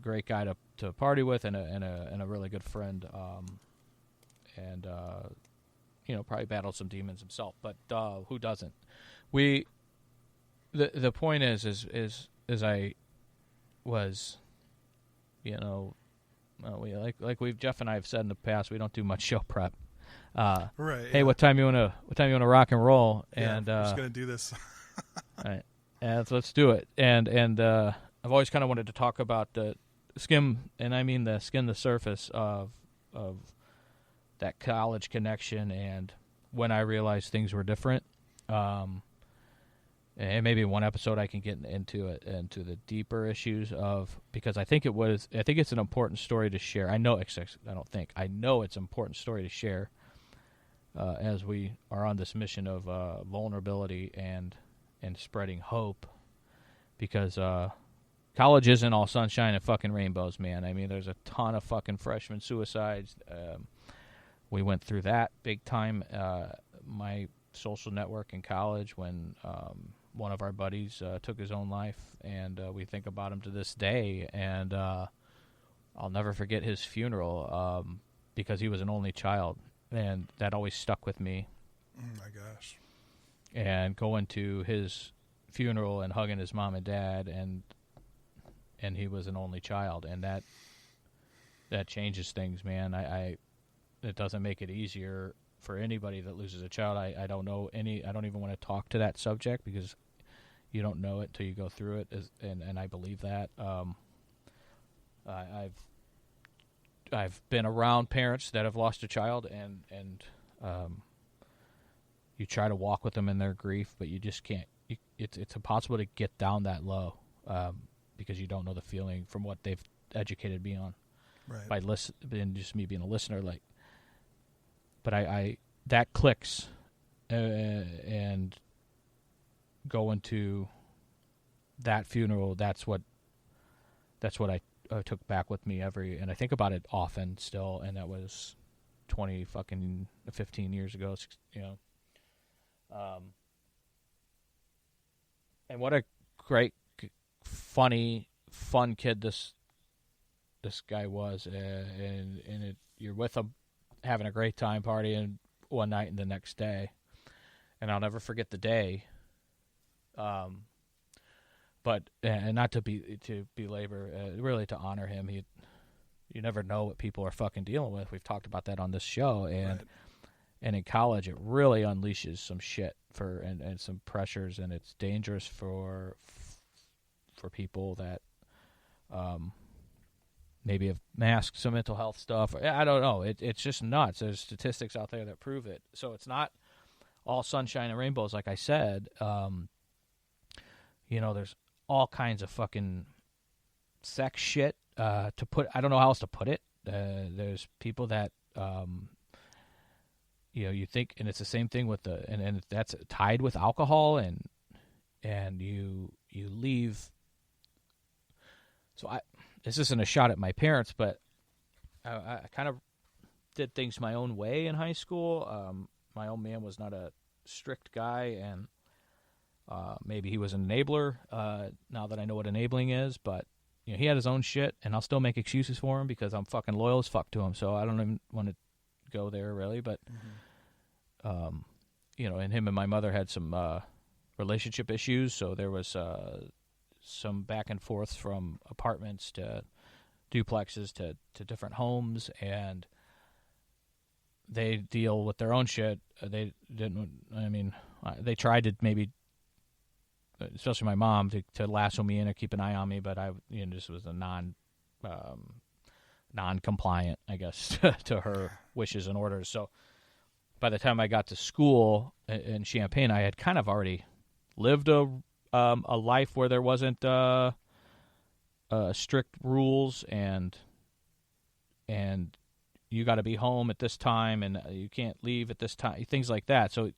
great guy to party with and a really good friend. And probably battled some demons himself, but who doesn't? The point is I was, Jeff and I have said in the past, we don't do much show prep. Right. Hey, what time you wanna rock and roll? Yeah, And I'm just gonna do this. all right, let's do it. And I've always kind of wanted to talk about the skim, and I mean the surface of that college connection, and when I realized things were different. And maybe one episode I can get into the deeper issues of, because I think it's an important story to share. I know it's an important story to share as we are on this mission of vulnerability and spreading hope, because college isn't all sunshine and fucking rainbows, man. I mean, there's a ton of fucking freshman suicides. We went through that big time. My social network in college when one of our buddies took his own life, and we think about him to this day. And I'll never forget his funeral because he was an only child, and that always stuck with me. Oh my gosh! And going to his funeral and hugging his mom and dad, and he was an only child, and that changes things, man. It doesn't make it easier for anybody that loses a child. I don't even want to talk to that subject, because you don't know it till you go through it, and I believe that. I've been around parents that have lost a child, and you try to walk with them in their grief, but you just can't. It's impossible to get down that low because you don't know the feeling from what they've educated me on. Right. By and just me being a listener, like. But that clicks, and going to that funeral, that's what I took back with me and I think about it often still, and that was 15 years ago, and what a great, funny, fun kid this guy was, and you're with him having a great time partying one night and the next day, and I'll never forget the day. But and not to belabor, really to honor him. You never know what people are fucking dealing with. We've talked about that on this show, and in college, it really unleashes some shit and some pressures, and it's dangerous for people that maybe have masked some mental health stuff. I don't know. It's just nuts. There's statistics out there that prove it. So it's not all sunshine and rainbows, like I said. There's all kinds of fucking sex shit to put. I don't know how else to put it. There's people that you think, and it's the same thing with and that's tied with alcohol, and you leave. So this isn't a shot at my parents, but I kind of did things my own way in high school. My old man was not a strict guy, and maybe he was an enabler, now that I know what enabling is, but he had his own shit, and I'll still make excuses for him because I'm fucking loyal as fuck to him, so I don't even want to go there really, but and him and my mother had some relationship issues, so there was some back and forth from apartments to duplexes to different homes, and they deal with their own shit. They tried to maybe, especially my mom, to lasso me in or keep an eye on me, but I just was a non-compliant, I guess, to her wishes and orders. So by the time I got to school in Champaign, I had kind of already lived a life where there wasn't strict rules, and you got to be home at this time, and you can't leave at this time, things like that. So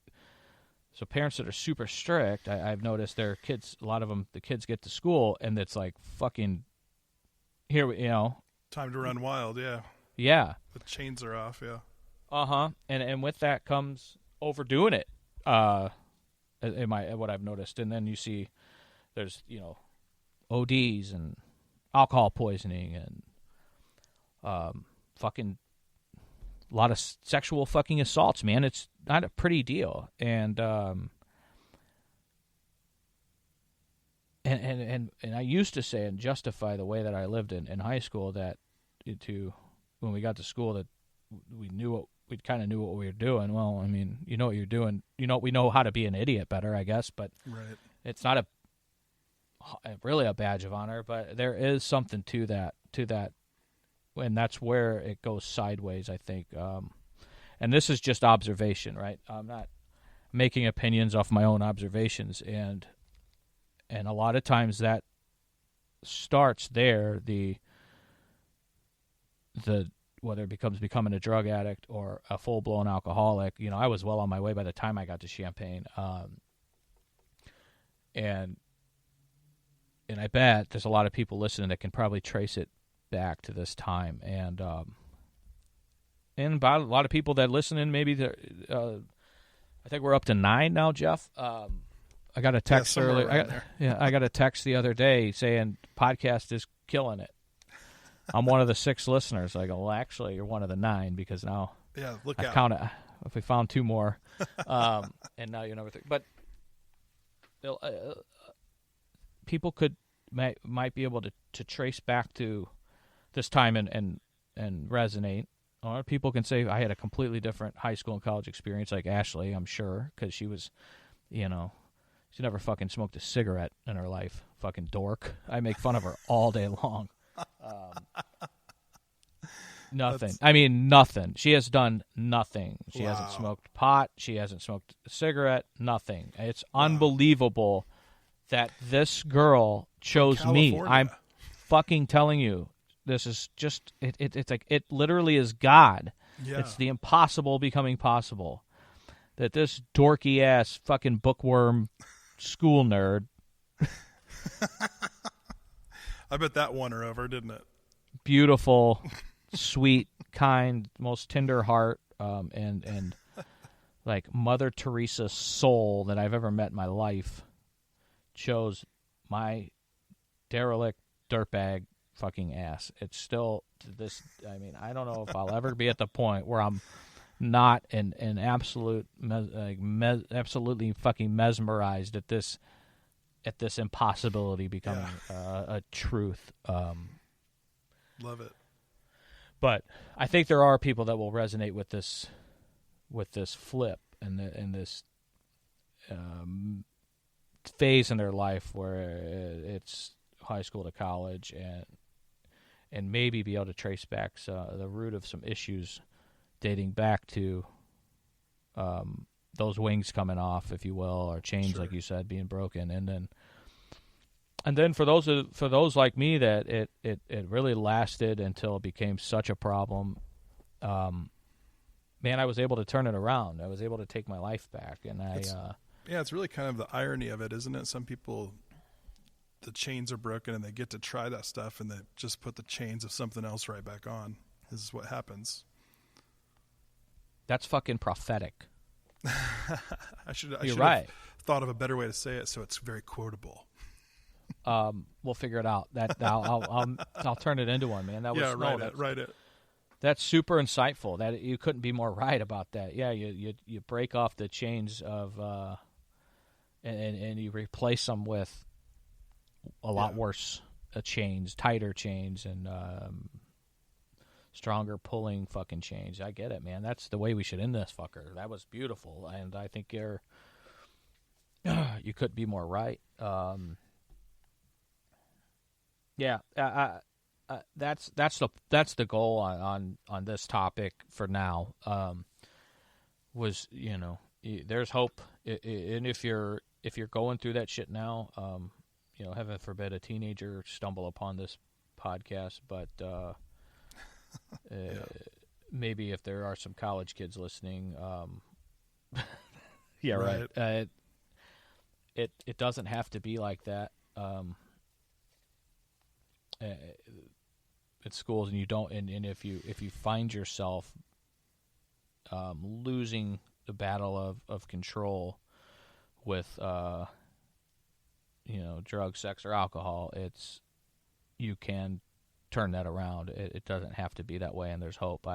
parents that are super strict, I've noticed their kids, a lot of them, the kids get to school, and it's like fucking, here, time to run wild, yeah. Yeah. The chains are off, yeah. Uh-huh. And with that comes overdoing it, what I've noticed. And then you see there's, ODs and alcohol poisoning and fucking a lot of sexual fucking assaults, man. It's not a pretty deal. And I used to say and justify the way that I lived in high school, that when we got to school, that we kind of knew what we were doing. Well, I mean, you know what you're doing. We know how to be an idiot better, I guess, but right. It's not really a badge of honor, but there is something to that, and that's where it goes sideways, I think. And this is just observation, right? I'm not making opinions off my own observations, and a lot of times that starts there. The whether it becomes becoming a drug addict or a full-blown alcoholic, I was well on my way by the time I got to Champaign. And I bet there's a lot of people listening that can probably trace it back to this time. And about a lot of people that listen, maybe I think we're up to 9 now, Jeff. I got a text earlier. I got a text the other day saying podcast is killing it. I'm one of the 6 listeners. I go, well, actually, you're one of the 9 because now look I out. count it. If we found 2 more, and now you're number 3. But people might be able to trace back to this time and resonate. Or people can say I had a completely different high school and college experience, like Ashley, I'm sure, because she was, she never fucking smoked a cigarette in her life. Fucking dork. I make fun of her all day long. Nothing. Nothing. She has done nothing. She hasn't smoked pot. She hasn't smoked a cigarette. Nothing. It's unbelievable that this girl chose me. I'm fucking telling you. This is just, it's like, it literally is God. Yeah. It's the impossible becoming possible. that this dorky ass fucking bookworm school nerd. I bet that won her over, didn't it? Beautiful, sweet, kind, most tender heart, and like Mother Teresa soul that I've ever met in my life, chose my derelict dirtbag fucking ass. It's still to this. I mean, I don't know if I'll ever be at the point where I'm not an absolute absolutely fucking mesmerized at this impossibility becoming a truth. Love it. But I think there are people that will resonate with this flip and this phase in their life where it's high school to college, and maybe be able to trace back the root of some issues dating back to those wings coming off, if you will, or chains, like you said, being broken, and then for those like me that it really lasted until it became such a problem. Man, I was able to turn it around. I was able to take my life back, and it's really kind of the irony of it, isn't it? Some people, the chains are broken, and they get to try that stuff, and they just put the chains of something else right back on. This is what happens. That's fucking prophetic. I should right. have thought of a better way to say it, so it's very quotable. We'll figure it out. That I'll turn it into one, man. That was write it. That's super insightful. That you couldn't be more right about that. Yeah, you break off the chains of and you replace them with a lot worse chains, tighter chains, and stronger pulling fucking chains. I get it, man. That's the way we should end this fucker. That was beautiful, and I think you couldn't be more right. That's the goal on this topic for now. Was there's hope, and if you're going through that shit now, heaven forbid a teenager stumble upon this podcast, but maybe if there are some college kids listening, right. It doesn't have to be like that. At schools, and you don't, and if you find yourself losing the battle of control with drugs, sex, or alcohol, you can turn that around. It doesn't have to be that way, and there's hope.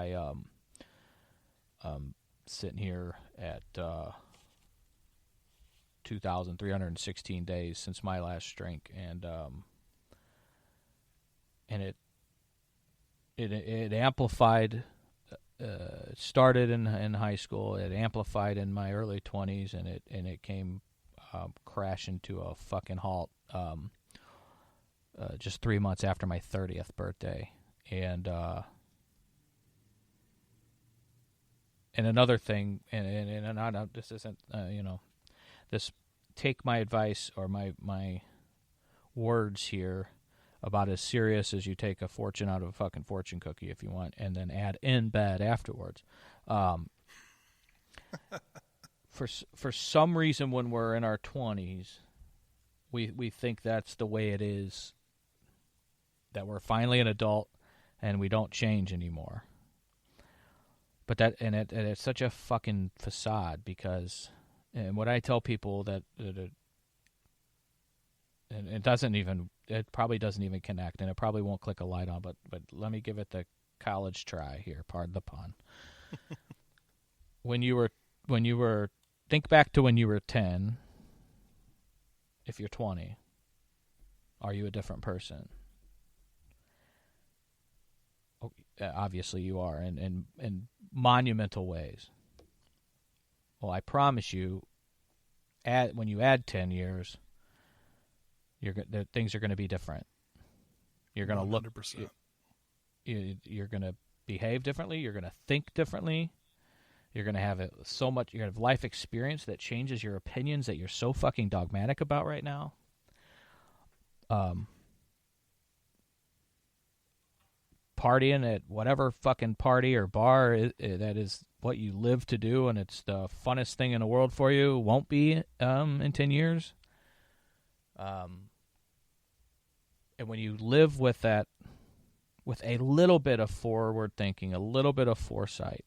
Sitting here at 2,316 days since my last drink, and it amplified. Started in high school. It amplified in my early 20s, and it came crashing to a fucking halt just 3 months after my 30th birthday. And another thing, and I don't, this isn't this. Take my advice or my words here about as serious as you take a fortune out of a fucking fortune cookie, if you want, and then add in bed afterwards. For some reason, when we're in our 20s, we think that's the way it is, that we're finally an adult and we don't change anymore. But it's such a fucking facade, because, and what I tell people and it probably doesn't even connect, and it probably won't click a light on, but let me give it the college try here, pardon the pun. When you were think back to when you were 10. If you're 20, are you a different person? Oh, obviously you are, in monumental ways. Well, I promise you, when you add 10 years, things are going to be different. You're going to look. 100%. You're going to behave differently. You're going to think differently. You're going to have you're going to have life experience that changes your opinions that you're so fucking dogmatic about right now. partying at whatever fucking party or bar that is what you live to do, and it's the funnest thing in the world for you, won't be in 10 years. And when you live with that, with a little bit of forward thinking, a little bit of foresight,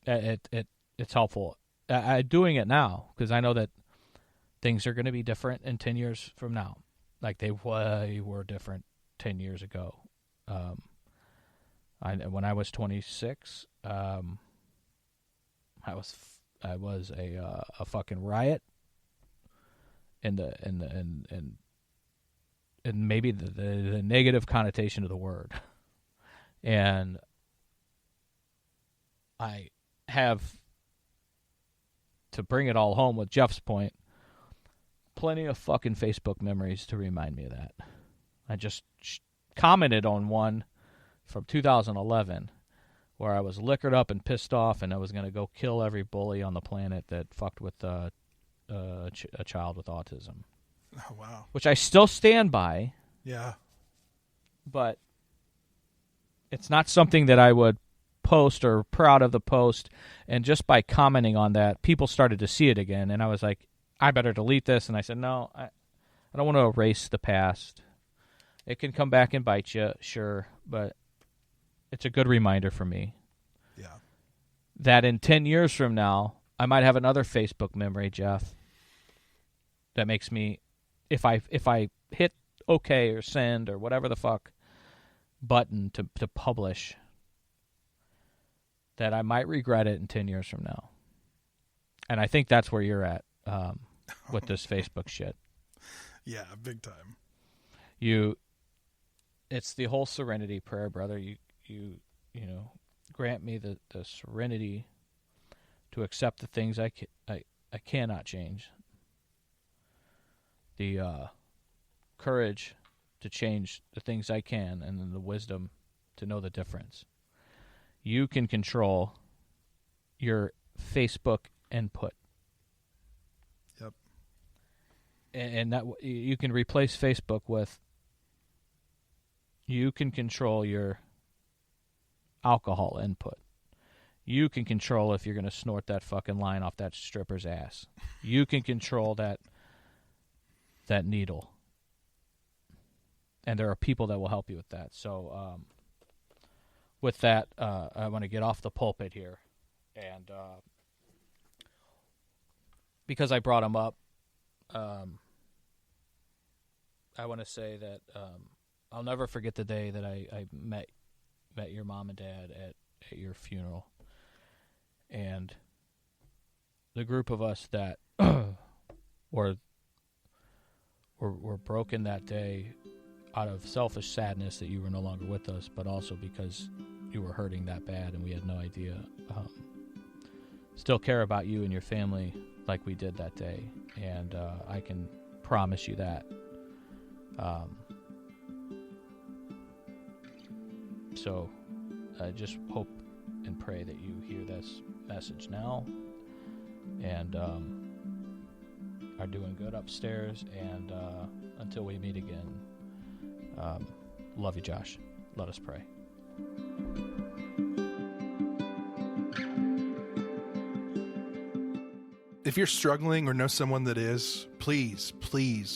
it's helpful. I'm doing it now because I know that things are going to be different in 10 years from now. Like they were different 10 years ago. When I was 26, I was a fucking riot, and maybe the negative connotation of the word, and I have, to bring it all home with Jeff's point, plenty of fucking Facebook memories to remind me of that. I just commented on one from 2011 where I was liquored up and pissed off, and I was going to go kill every bully on the planet that fucked with a child with autism. Oh, wow. Which I still stand by. Yeah. But it's not something that I would post or proud of the post. And just by commenting on that, people started to see it again. And I was like, I better delete this. And I said, no, I don't want to erase the past. It can come back and bite you, sure, but it's a good reminder for me. Yeah. That in 10 years from now, I might have another Facebook memory, Jeff, that makes me, if I hit OK or send or whatever the fuck button to publish, that I might regret it in 10 years from now. And I think that's where you're at with this Facebook shit. Yeah, big time. It's the whole serenity prayer, brother. You know, grant me the serenity to accept the things I cannot change. The courage to change the things I can, and then the wisdom to know the difference. You can control your Facebook input. Yep. And that you can replace Facebook with, you can control your alcohol input. You can control if you're going to snort that fucking line off that stripper's ass. You can control that needle. And there are people that will help you with that. So with that, I want to get off the pulpit here. And because I brought him up, I want to say that I'll never forget the day that I met your mom and dad at your funeral. And the group of us that were broken that day out of selfish sadness that you were no longer with us, but also because you were hurting that bad and we had no idea. Still care about you and your family like we did that day. And I can promise you that. So I just hope and pray that you hear this message now and are doing good upstairs. And until we meet again, love you, Josh. Let us pray. If you're struggling or know someone that is, please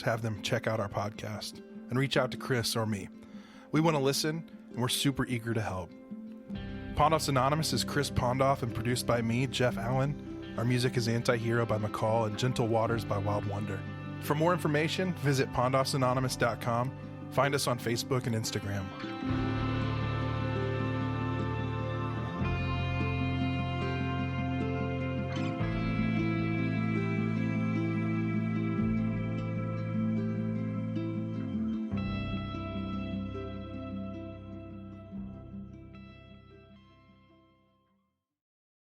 have them check out our podcast and reach out to Chris or me. We want to listen, and we're super eager to help. Pondoff's Anonymous is Chris Pondoff and produced by me, Jeff Allen. Our music is Anti-Hero by McCall and Gentle Waters by Wild Wonder. For more information, visit pondoffsanonymous.com. Find us on Facebook and Instagram.